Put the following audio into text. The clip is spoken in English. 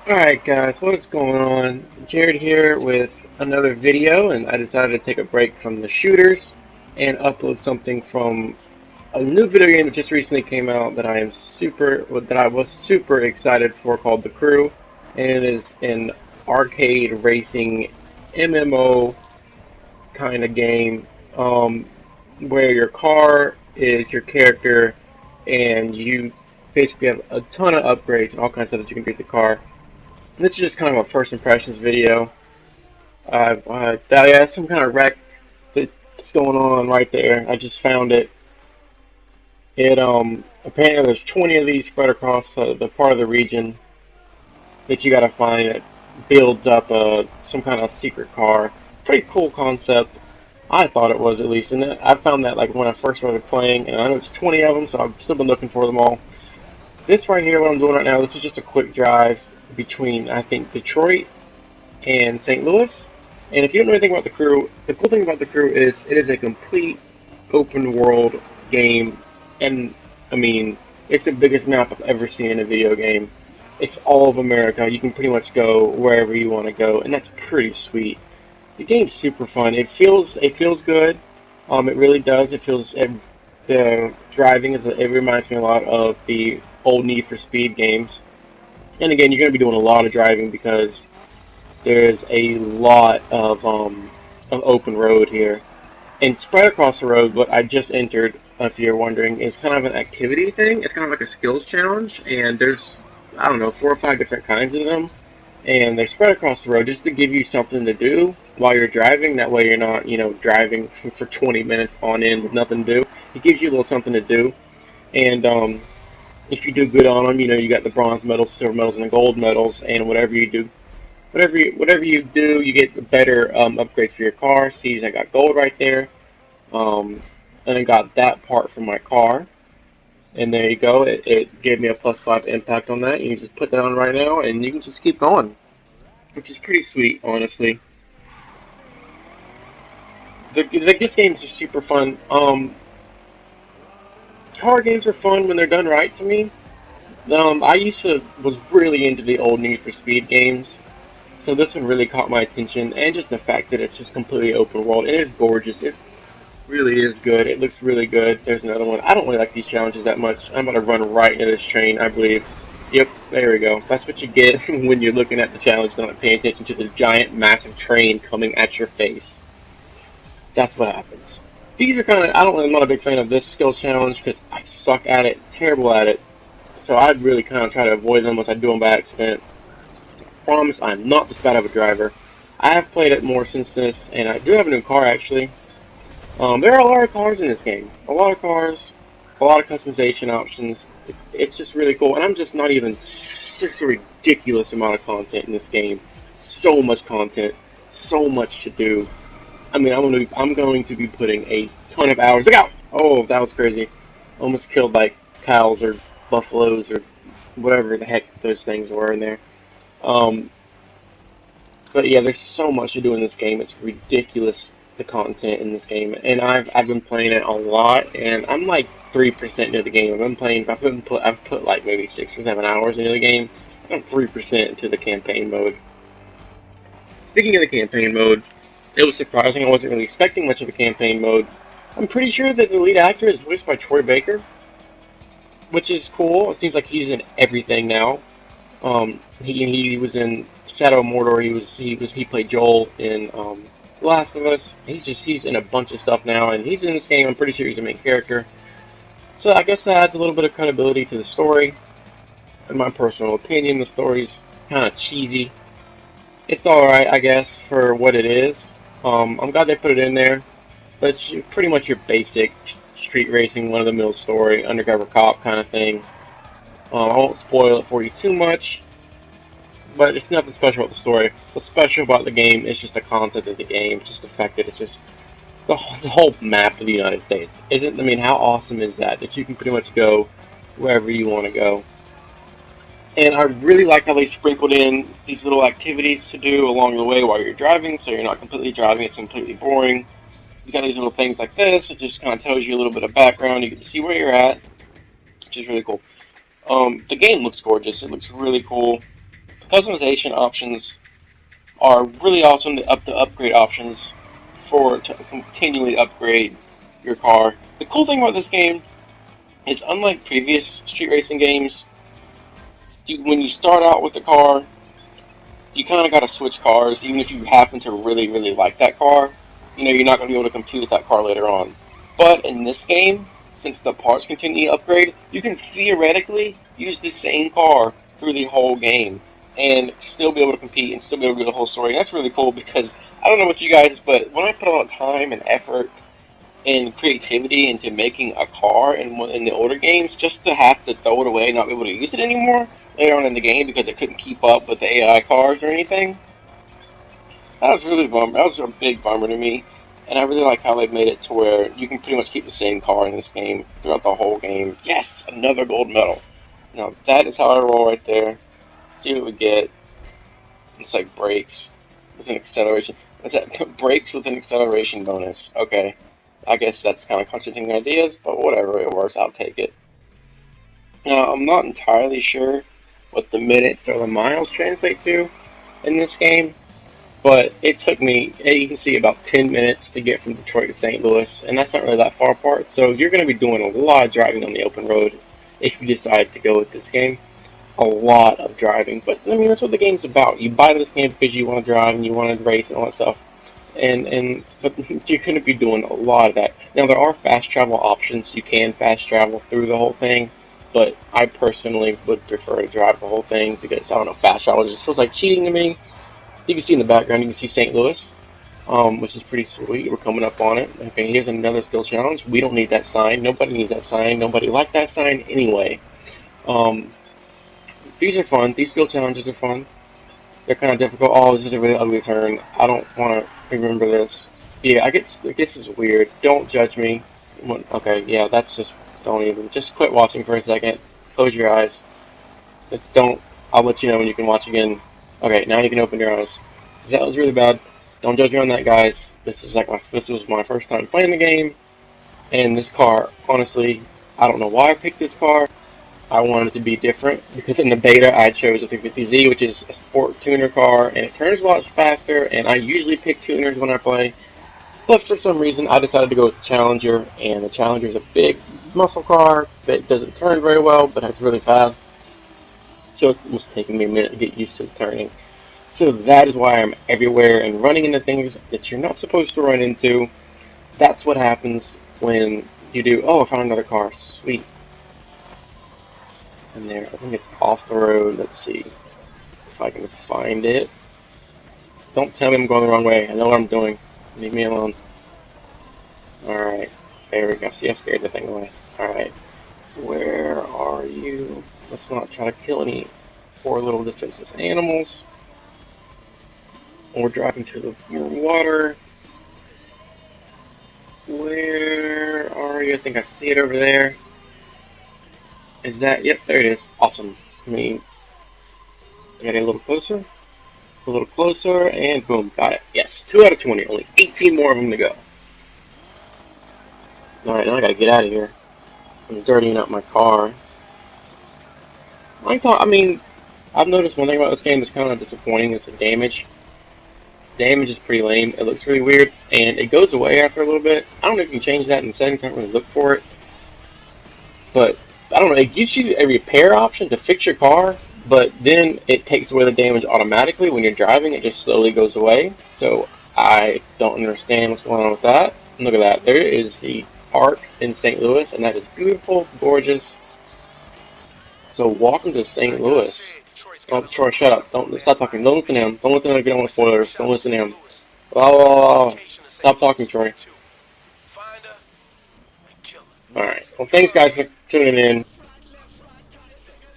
Alright guys, what is going on? Jared here with another video, and I decided to take a break from the shooters and upload something from a new video game that just recently came out that I was super excited for, called The Crew, and it is an arcade racing MMO kind of game, where your car is your character and you basically have a ton of upgrades and all kinds of stuff that you can do with the car. This is just kind of a first impressions video. Yeah, some kind of wreck that's going on right there. I just found it. Apparently there's 20 of these spread across the part of the region that you gotta find. It builds up some kind of secret car. Pretty cool concept. I thought it was, at least, and I found that like when I first started playing, and I know it's 20 of them, so I've still been looking for them all. This right here, what I'm doing right now, this is just a quick drive between, I think, Detroit and St. Louis. And if you don't know anything about the crew, the cool thing about the crew is it is a complete open world game. And I mean, it's the biggest map I've ever seen in a video game. It's all of America. You can pretty much go wherever you want to go, and that's pretty sweet. The game's super fun. It feels good. It really does. The driving it reminds me a lot of the old Need for Speed games. And again, you're going to be doing a lot of driving because there's a lot of open road here. And spread across the road, what I just entered, if you're wondering, is kind of an activity thing. It's kind of like a skills challenge, and there's, I don't know, 4 or 5 different kinds of them. And they're spread across the road just to give you something to do while you're driving. That way you're not, driving for 20 minutes on end with nothing to do. It gives you a little something to do. And if you do good on them, you got the bronze medals, silver medals, and the gold medals. And whatever you do, you get better upgrades for your car. See, I got gold right there, and I got that part for my car. And there you go. It gave me a +5 impact on that. You can just put that on right now, and you can just keep going, which is pretty sweet, honestly. This game is just super fun. Car games are fun when they're done right to me. I was really into the old Need for Speed games. So this one really caught my attention, and just the fact that it's just completely open world, and it's gorgeous. It really is good. It looks really good. There's another one. I don't really like these challenges that much. I'm gonna run right into this train, I believe. Yep, there we go. That's what you get when you're looking at the challenge, not paying attention to the giant, massive train coming at your face. That's what happens. These are kind of, I'm not a big fan of this skill challenge because I suck at it, terrible at it. So I'd really kind of try to avoid them once I do them by accident. Promise I'm not this bad of a driver. I have played it more since this, and I do have a new car actually. There are a lot of cars in this game. A lot of cars, a lot of customization options. It's just really cool, and I'm just not even, just a ridiculous amount of content in this game. So much content, so much to do. I mean, I'm going to be putting a ton of hours. Look out! Oh, that was crazy. Almost killed like cows or buffaloes or whatever the heck those things were in there. Um, but yeah, there's so much to do in this game. It's ridiculous, the content in this game, and I've been playing it a lot, and I'm like 3% into the game. I've put like maybe 6 or 7 hours into the game. I'm 3% into the campaign mode. Speaking of the campaign mode, it was surprising. I wasn't really expecting much of a campaign mode. I'm pretty sure that the lead actor is voiced by Troy Baker, which is cool. It seems like he's in everything now. He was in Shadow of Mordor. He played Joel in The Last of Us. He's in a bunch of stuff now, and he's in this game. I'm pretty sure he's the main character. So I guess that adds a little bit of credibility to the story. In my personal opinion, the story's kind of cheesy. It's all right, I guess, for what it is. I'm glad they put it in there, but it's pretty much your basic street racing, one-of-the-mill story, undercover cop kind of thing. I won't spoil it for you too much, but it's nothing special about the story. What's special about the game is just the concept of the game, just the fact that it's just the whole map of the United States. I mean, how awesome is that? That you can pretty much go wherever you want to go. And I really like how they sprinkled in these little activities to do along the way while you're driving, so you're not completely driving, it's completely boring. You got these little things like this, it just kind of tells you a little bit of background, you get to see where you're at, which is really cool. The game looks gorgeous, it looks really cool. Customization options are really awesome to up the upgrade options to continually upgrade your car. The cool thing about this game is, unlike previous street racing games, when you start out with the car, you kind of got to switch cars, even if you happen to really like that car. You know, you're not going to be able to compete with that car later on. But in this game, since the parts continue to upgrade, you can theoretically use the same car through the whole game and still be able to compete and still be able to do the whole story. And that's really cool because I don't know what you guys, but when I put a lot of time and effort and creativity into making a car in the older games, just to have to throw it away and not be able to use it anymore later on in the game because it couldn't keep up with the AI cars or anything, that was really bummer. That was a big bummer to me. And I really like how they've made it to where you can pretty much keep the same car in this game throughout the whole game. Yes, another gold medal. Now that is how I roll right there. See what we get. It's like brakes with an acceleration. What's that? Brakes with an acceleration bonus. Okay. I guess that's kind of contradicting ideas, but whatever, it works, I'll take it. Now, I'm not entirely sure what the minutes or the miles translate to in this game, but it took me, you can see, about 10 minutes to get from Detroit to St. Louis, and that's not really that far apart, so you're going to be doing a lot of driving on the open road if you decide to go with this game. A lot of driving, but I mean, that's what the game's about. You buy this game because you want to drive and you want to race and all that stuff. But you're going to be doing a lot of that. Now, there are fast travel options. You can fast travel through the whole thing, but I personally would prefer to drive the whole thing because, I don't know, fast travel just feels like cheating to me. You can see in the background, you can see St. Louis, which is pretty sweet. We're coming up on it. Okay, here's another skill challenge. We don't need that sign. Nobody needs that sign. Nobody liked that sign anyway. Um, these are fun. These skill challenges are fun. They're kind of difficult. Oh, this is a really ugly turn. I don't want to remember this. Yeah, I guess this is weird. Don't judge me. Okay, yeah, that's just, don't even. Just quit watching for a second. Close your eyes. Just don't. I'll let you know when you can watch again. Okay, now you can open your eyes. That was really bad. Don't judge me on that, guys. This was my first time playing the game, and this car, honestly, I don't know why I picked this car. I wanted it to be different because in the beta I chose a 350Z, which is a sport tuner car, and it turns a lot faster, and I usually pick tuners when I play, but for some reason I decided to go with the Challenger, and the Challenger is a big muscle car that doesn't turn very well, but it's really fast, so it was taking me a minute to get used to the turning. So that is why I'm everywhere and running into things that you're not supposed to run into. That's what happens when you do, oh, I found another car, sweet. And there, I think it's off the road. Let's see if I can find it. Don't tell me I'm going the wrong way. I know what I'm doing. Leave me alone. Alright, there we go. See, I scared the thing away. Alright, where are you? Let's not try to kill any poor little defenseless animals. We're driving to the water. Where are you? I think I see it over there. Is that? Yep, there it is. Awesome. I mean, get a little closer. A little closer, and boom, got it. Yes, 2 out of 20. Only 18 more of them to go. Alright, now I gotta get out of here. I'm dirtying up my car. I mean, I've noticed one thing about this game that's kind of disappointing is the damage. Damage is pretty lame. It looks really weird, and it goes away after a little bit. I don't know if you can change that in the settings. I can't really look for it. But, I don't know, it gives you a repair option to fix your car, but then it takes away the damage automatically when you're driving. It just slowly goes away. So I don't understand what's going on with that. Look at that. There is the park in St. Louis, and that is beautiful, gorgeous. So welcome to St. Louis. Oh, Troy, shut up. Don't stop talking. Don't listen to him. Don't listen to him. Get on with spoilers. Don't listen to him. Oh, stop talking, Troy. Alright. Well, thanks, guys, for tuning in.